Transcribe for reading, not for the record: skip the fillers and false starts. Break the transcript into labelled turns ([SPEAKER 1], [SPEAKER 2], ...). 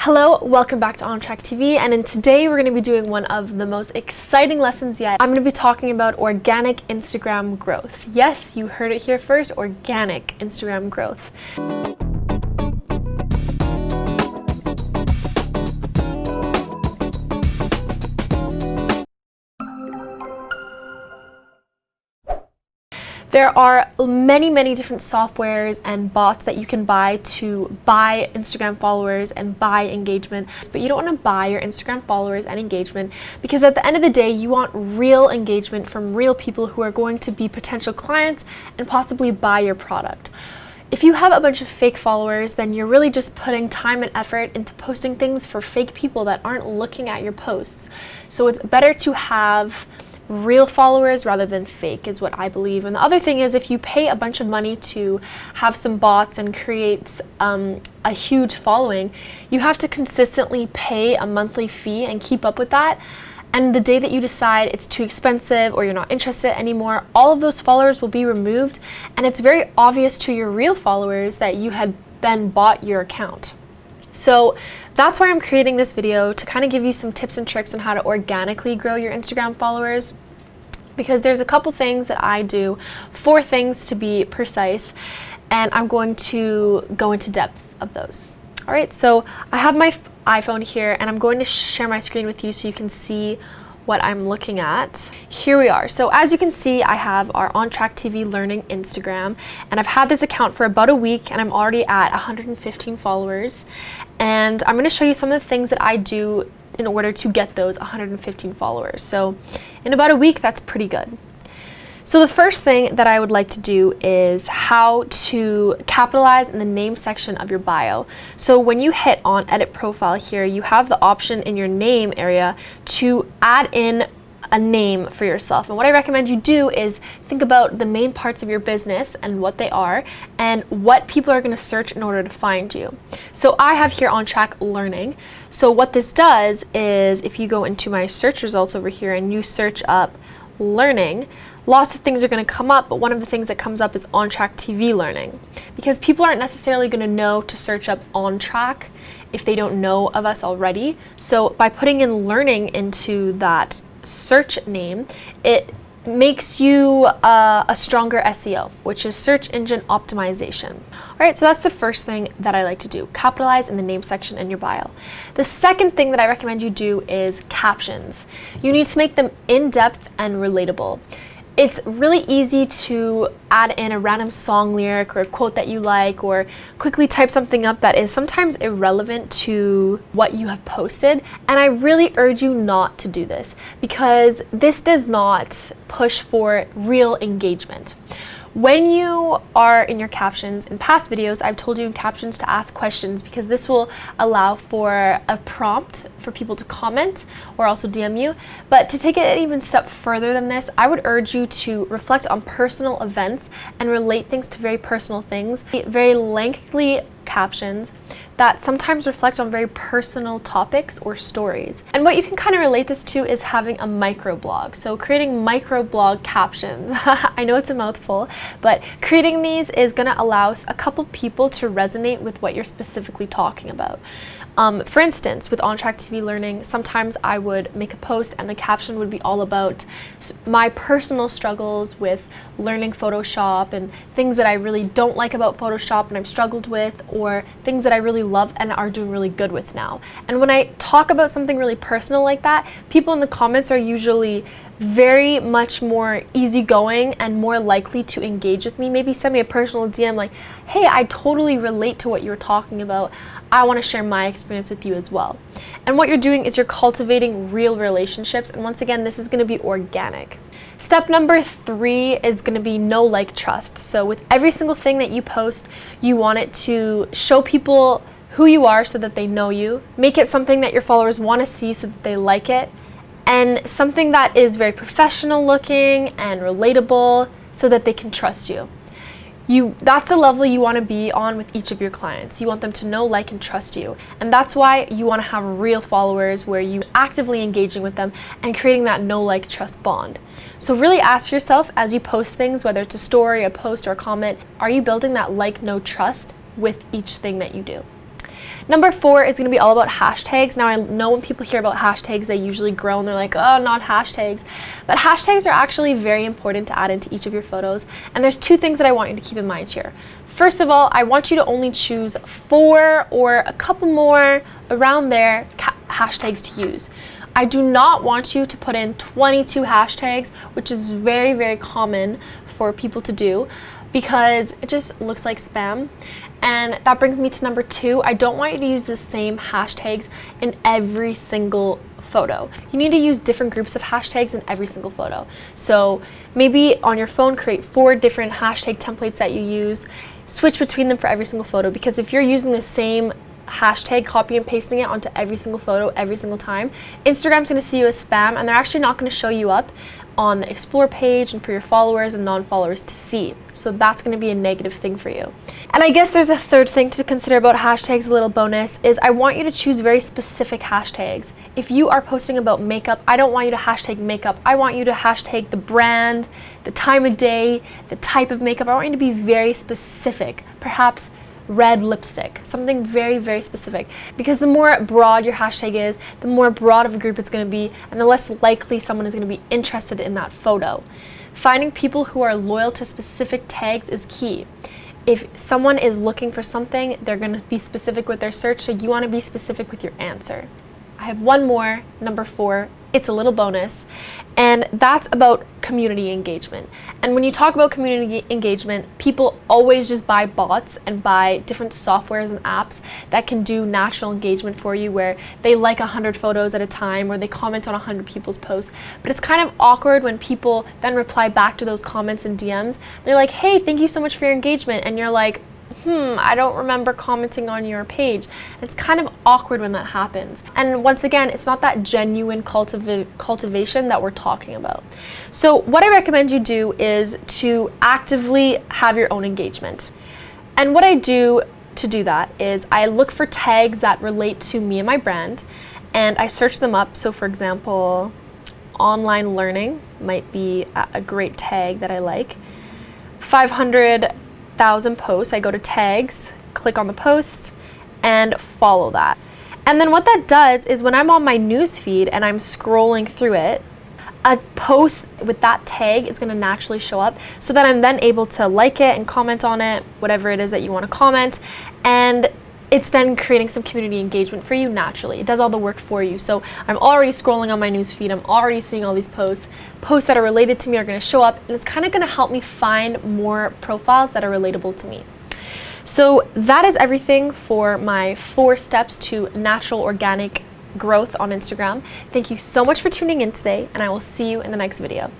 [SPEAKER 1] Hello, welcome back to On Track TV, and today we're going to be doing one of the most exciting lessons yet. I'm going to be talking about organic Instagram growth. Yes, you heard it here first, organic Instagram growth. There are many different softwares and bots that you can buy to buy Instagram followers and buy engagement, but you don't want to buy your Instagram followers and engagement because at the end of the day, you want real engagement from real people who are going to be potential clients and possibly buy your product. If you have a bunch of fake followers, then you're really just putting time and effort into posting things for fake people that aren't looking at your posts. So it's better to have real followers rather than fake, is what I believe. And the other thing is, if you pay a bunch of money to have some bots and create a huge following, you have to consistently pay a monthly fee and keep up with that. And the day that you decide it's too expensive or you're not interested anymore, all of those followers will be removed, and it's very obvious to your real followers that you had then bought your account. So that's why I'm creating this video, to kind of give you some tips and tricks on how to organically grow your Instagram followers, because there's a couple things that I do, 4 things to be precise, and I'm going to go into depth of those. All right, so I have my iPhone here, and I'm going to share my screen with you so you can see what I'm looking at. Here we are. So as you can see, I have our On Track TV Learning Instagram, and I've had this account for about a week, and I'm already at 115 followers. And I'm going to show you some of the things that I do in order to get those 115 followers. So in about a week, that's pretty good. So the first thing that I would like to do is how to capitalize in the name section of your bio. So when you hit on edit profile here, you have the option in your name area to add in a name for yourself. And what I recommend you do is think about the main parts of your business and what they are and what people are going to search in order to find you. So I have here On Track Learning. So what this does is, if you go into my search results over here and you search up learning, lots of things are going to come up, but one of the things that comes up is On Track TV Learning, because people aren't necessarily going to know to search up On Track if they don't know of us already. So by putting in learning into that search name, it makes you a stronger SEO, which is search engine optimization. All right, so that's the first thing that I like to do, capitalize in the name section in your bio. The second thing that I recommend you do is captions. You need to make them in-depth and relatable. It's really easy to add in a random song lyric or a quote that you like, or quickly type something up that is sometimes irrelevant to what you have posted. And I really urge you not to do this, because this does not push for real engagement. When you are in your captions, in past videos, I've told you in captions to ask questions, because this will allow for a prompt for people to comment or also DM you. But to take it an even step further than this, I would urge you to reflect on personal events and relate things to very personal things. Very lengthy captions that sometimes reflect on very personal topics or stories. And what you can kind of relate this to is having a microblog. So creating microblog captions. I know it's a mouthful, but creating these is going to allow a couple people to resonate with what you're specifically talking about. For instance, with On Track TV Learning, sometimes I would make a post and the caption would be all about my personal struggles with learning Photoshop and things that I really don't like about Photoshop and I've struggled with, or things that I really love and are doing really good with now. And when I talk about something really personal like that, people in the comments are usually very much more easygoing and more likely to engage with me. Maybe send me a personal DM like, hey, I totally relate to what you're talking about. I want to share my experience with you as well. And what you're doing is you're cultivating real relationships. And once again, this is going to be organic. Step number 3 is going to be know, like, trust. So with every single thing that you post, you want it to show people who you are so that they know you. Make it something that your followers want to see so that they like it. And something that is very professional looking and relatable so that they can trust you. That's the level you want to be on with each of your clients. You want them to know, like, and trust you. And that's why you want to have real followers, where you actively engaging with them and creating that know, like, trust bond. So really ask yourself as you post things, whether it's a story, a post, or a comment, are you building that like, know, trust with each thing that you do? Number 4 is going to be all about hashtags. Now I know when people hear about hashtags, they usually groan. They're like, oh, not hashtags. But hashtags are actually very important to add into each of your photos. And there's 2 things that I want you to keep in mind here. First of all, I want you to only choose 4 or a couple more around there hashtags to use. I do not want you to put in 22 hashtags, which is very, very common for people to do because it just looks like spam. And that brings me to number 2. I don't want you to use the same hashtags in every single photo. You need to use different groups of hashtags in every single photo. So maybe on your phone, create 4 different hashtag templates that you use. Switch between them for every single photo, because if you're using the same hashtag, copy and pasting it onto every single photo every single time, Instagram's going to see you as spam, and they're actually not going to show you up on the explore page and for your followers and non-followers to see. So that's going to be a negative thing for you. And I guess there's a third thing to consider about hashtags, a little bonus, is I want you to choose very specific hashtags. If you are posting about makeup, I don't want you to hashtag makeup. I want you to hashtag the brand, the time of day, the type of makeup. I want you to be very specific. Perhaps red lipstick, something very, very specific, because the more broad your hashtag is, the more broad of a group it's going to be, and the less likely someone is going to be interested in that photo. Finding people who are loyal to specific tags is key. If someone is looking for something, they're going to be specific with their search, so you want to be specific with your answer. I have one more, number 4. It's a little bonus, and that's about community engagement. And when you talk about community engagement, people always just buy bots and buy different softwares and apps that can do natural engagement for you, where they like 100 photos at a time or they comment on 100 people's posts. But it's kind of awkward when people then reply back to those comments and DMs. They're like, hey, thank you so much for your engagement. And you're like, I don't remember commenting on your page. It's kind of awkward when that happens. And once again, it's not that genuine cultivation that we're talking about. So what I recommend you do is to actively have your own engagement. And what I do to do that is I look for tags that relate to me and my brand, and I search them up. So for example, online learning might be a great tag that I like. 500,000 posts, I go to tags, click on the post, and follow that. And then what that does is when I'm on my news feed and I'm scrolling through it, a post with that tag is going to naturally show up, so that I'm then able to like it and comment on it, whatever it is that you want to comment, and it's then creating some community engagement for you naturally. It does all the work for you. So I'm already scrolling on my news feed, I'm already seeing all these posts that are related to me are going to show up, and it's kind of going to help me find more profiles that are relatable to me. So that is everything for my 4 steps to natural organic growth on Instagram. Thank you so much for tuning in today, and I will see you in the next video.